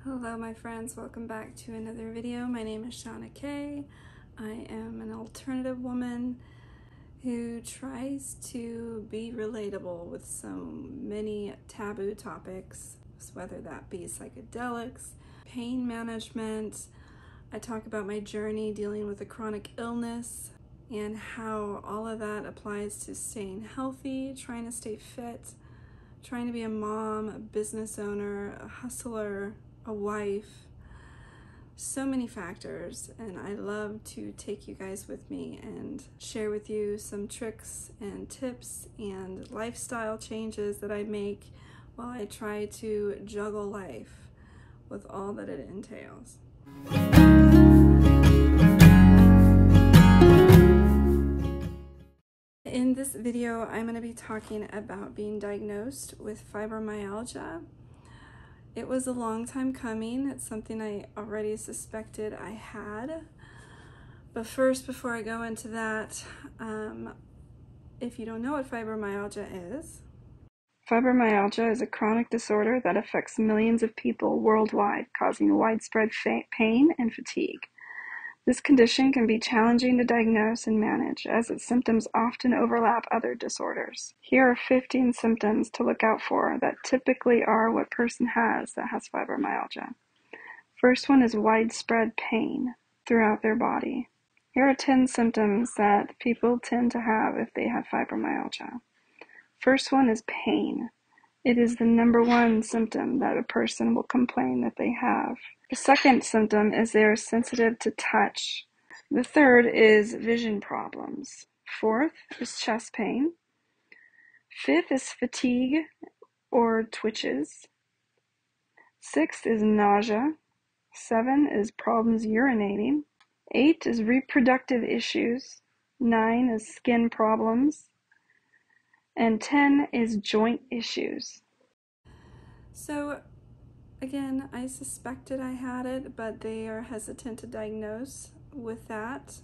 Hello my friends, welcome back to another video. My name is Shauna Kay. I am an alternative woman who tries to be relatable with so many taboo topics, whether that be psychedelics, pain management. I talk about my journey dealing with a chronic illness and how all of that applies to staying healthy, trying to stay fit, trying to be a mom, a business owner, a hustler, a wife, so many factors, and I love to take you guys with me and share with you some tricks and tips and lifestyle changes that I make while I try to juggle life with all that it entails. In this video, I'm going to be talking about being diagnosed with fibromyalgia. It was a long time coming. It's something I already suspected I had. But first, before I go into that, if you don't know what fibromyalgia is a chronic disorder that affects millions of people worldwide, causing widespread pain and fatigue. This condition can be challenging to diagnose and manage, as its symptoms often overlap other disorders. Here are 15 symptoms to look out for that typically are what a person has that has fibromyalgia. First one is widespread pain throughout their body. Here are 10 symptoms that people tend to have if they have fibromyalgia. First one is pain. It is the number one symptom that a person will complain that they have. The second symptom is they are sensitive to touch. The third is vision problems. Fourth is chest pain. Fifth is fatigue or twitches. Sixth is nausea. 7 is problems urinating. 8 is reproductive issues. 9 is skin problems. And 10 is joint issues. So again, I suspected I had it, but they are hesitant to diagnose with that.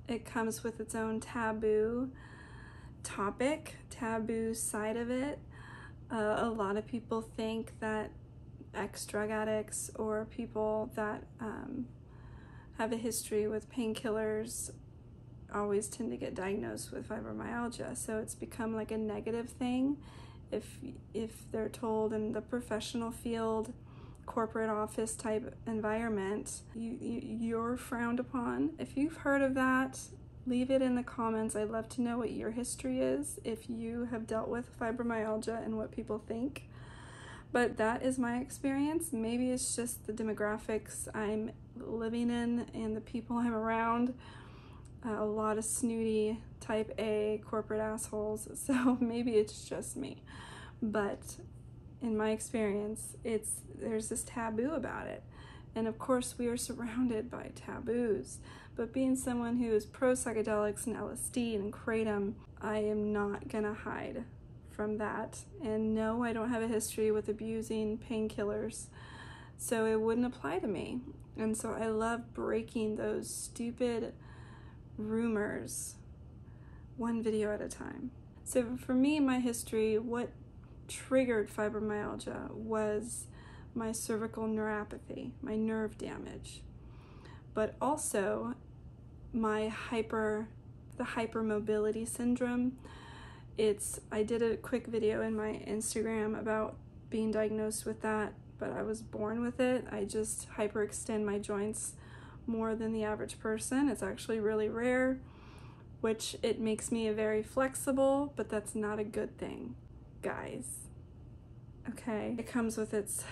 It comes with its own taboo topic, taboo side of it. A lot of people think that ex-drug addicts or people that have a history with painkillers always tend to get diagnosed with fibromyalgia. So it's become like a negative thing. If they're told in the professional field, corporate office type environment, you're frowned upon. If you've heard of that, leave it in the comments. I'd love to know what your history is, if you have dealt with fibromyalgia and what people think. But that is my experience. Maybe it's just the demographics I'm living in and the people I'm around. A lot of snooty type A corporate assholes, so maybe it's just me. But in my experience, there's this taboo about it. And of course we are surrounded by taboos. But being someone who is pro psychedelics and LSD and kratom, I am not gonna hide from that. And no, I don't have a history with abusing painkillers, so it wouldn't apply to me. And so I love breaking those stupid rumors one video at a time. So for me, my history, what triggered fibromyalgia was my cervical neuropathy, my nerve damage, but also my hypermobility syndrome. I did a quick video in my Instagram about being diagnosed with that, but I was born with it. I just hyperextend my joints more than the average person. It's actually really rare, which it makes me very flexible, but that's not a good thing, guys. Okay, it comes with its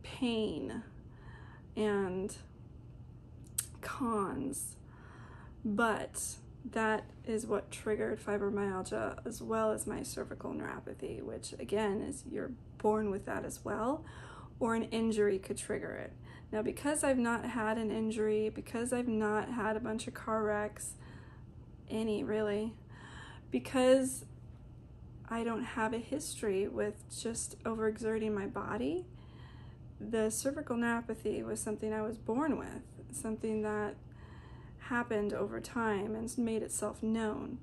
pain and cons, but that is what triggered fibromyalgia, as well as my cervical neuropathy, which again is you're born with that as well, or an injury could trigger it. Now, because I've not had an injury, because I've not had a bunch of car wrecks, any really, because I don't have a history with just overexerting my body, the cervical neuropathy was something I was born with, something that happened over time and made itself known.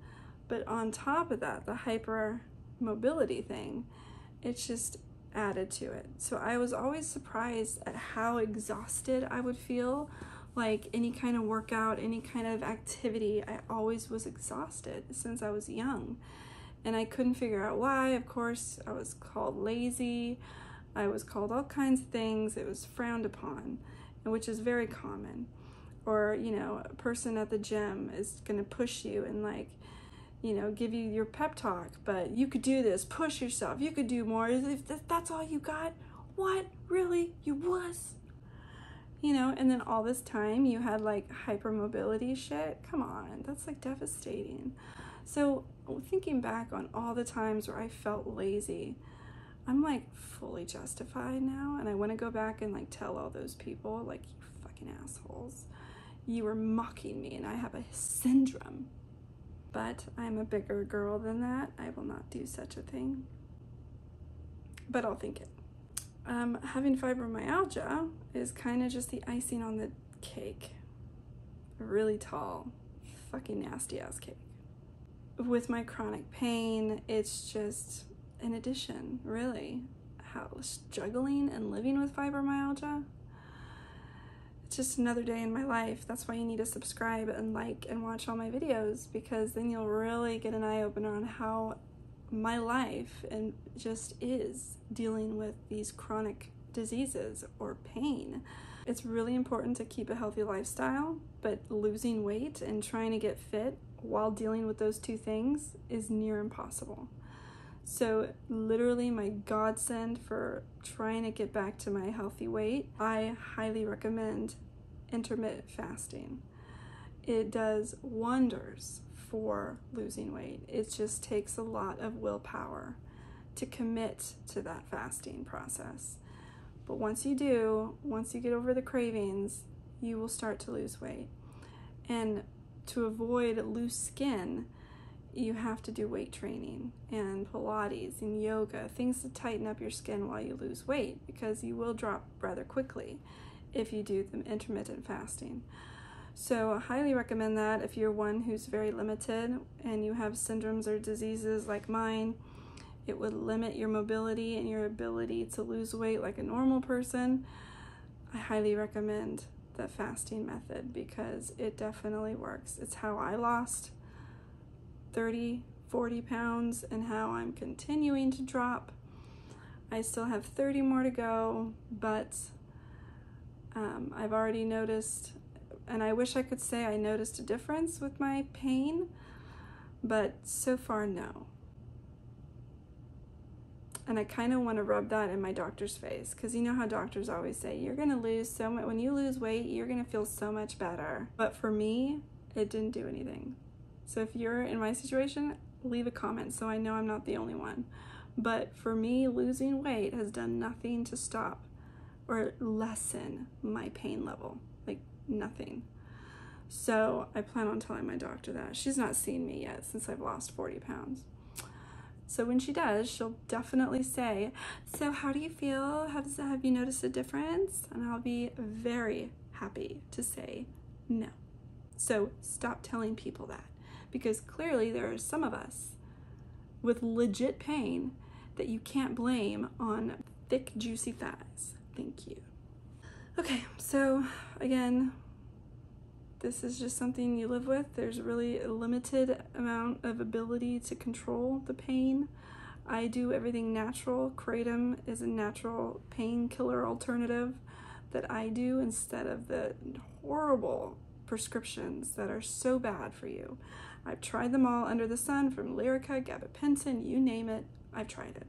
But on top of that, the hypermobility thing, it's just added to it. So I was always surprised at how exhausted I would feel. Like any kind of workout, any kind of activity, I always was exhausted since I was young. And I couldn't figure out why. Of course, I was called lazy. I was called all kinds of things. It was frowned upon, which is very common. Or, you know, a person at the gym is going to push you and like, you know, give you your pep talk, but you could do this, push yourself, you could do more. If that's all you got, what? Really? You was? You know, and then all this time you had like hypermobility shit. Come on, that's like devastating. So thinking back on all the times where I felt lazy, I'm like fully justified now, and I want to go back and like tell all those people, like, you fucking assholes, you were mocking me and I have a syndrome. But I'm a bigger girl than that. I will not do such a thing. But I'll think it. Having fibromyalgia is kind of just the icing on the cake. A really tall, fucking nasty ass cake. With my chronic pain, it's just an addition, really. How struggling and living with fibromyalgia, it's just another day in my life. That's why you need to subscribe and like and watch all my videos, because then you'll really get an eye-opener on how my life and just is dealing with these chronic diseases or pain. It's really important to keep a healthy lifestyle, but losing weight and trying to get fit while dealing with those two things is near impossible. So literally my godsend for trying to get back to my healthy weight, I highly recommend intermittent fasting. It does wonders for losing weight. It just takes a lot of willpower to commit to that fasting process. But once you do, once you get over the cravings, you will start to lose weight. And to avoid loose skin, you have to do weight training and Pilates and yoga, things to tighten up your skin while you lose weight, because you will drop rather quickly if you do the intermittent fasting. So I highly recommend that if you're one who's very limited and you have syndromes or diseases like mine. It would limit your mobility and your ability to lose weight like a normal person. I highly recommend the fasting method because it definitely works. It's how I lost 30, 40 pounds and how I'm continuing to drop. I still have 30 more to go, but I've already noticed, and I wish I could say I noticed a difference with my pain, but so far, no. And I kind of want to rub that in my doctor's face, because you know how doctors always say, you're going to lose so much, when you lose weight, you're going to feel so much better. But for me, it didn't do anything. So if you're in my situation, leave a comment so I know I'm not the only one. But for me, losing weight has done nothing to stop or lessen my pain level, like nothing. So I plan on telling my doctor that. She's not seen me yet since I've lost 40 pounds. So when she does, she'll definitely say, so how do you feel? Have you noticed a difference? And I'll be very happy to say no. So stop telling people that, because clearly there are some of us with legit pain that you can't blame on thick, juicy thighs. Thank you. Okay, so again, this is just something you live with. There's really a limited amount of ability to control the pain. I do everything natural. Kratom is a natural painkiller alternative that I do instead of the horrible prescriptions that are so bad for you. I've tried them all under the sun, from Lyrica, gabapentin, you name it, I've tried it.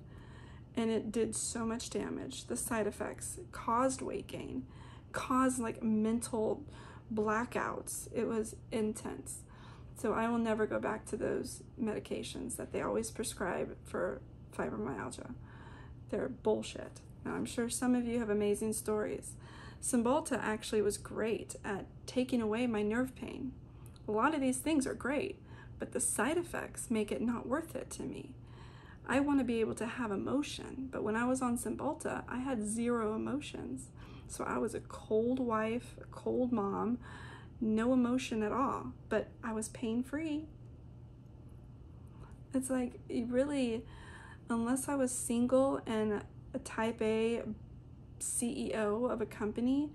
And it did so much damage. The side effects caused weight gain, caused like mental blackouts. It was intense. So I will never go back to those medications that they always prescribe for fibromyalgia. They're bullshit. Now, I'm sure some of you have amazing stories. Cymbalta actually was great at taking away my nerve pain. A lot of these things are great, but the side effects make it not worth it to me. I want to be able to have emotion, but when I was on Cymbalta, I had zero emotions. So I was a cold wife, a cold mom, no emotion at all, but I was pain-free. It's like, really, unless I was single and a type A CEO of a company,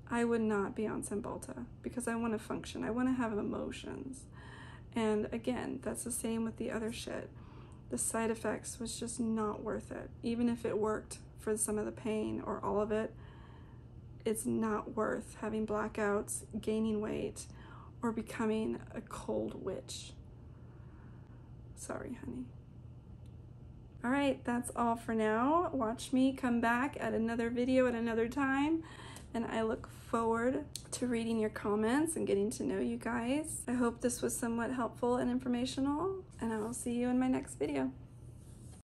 I would not be on Cymbalta because I want to function. I want to have emotions. And again, that's the same with the other shit. The side effects was just not worth it. Even if it worked for some of the pain or all of it, it's not worth having blackouts, gaining weight, or becoming a cold witch. Sorry, honey. All right, that's all for now. Watch me come back at another video at another time, and I look forward to reading your comments and getting to know you guys. I hope this was somewhat helpful and informational, and I will see you in my next video.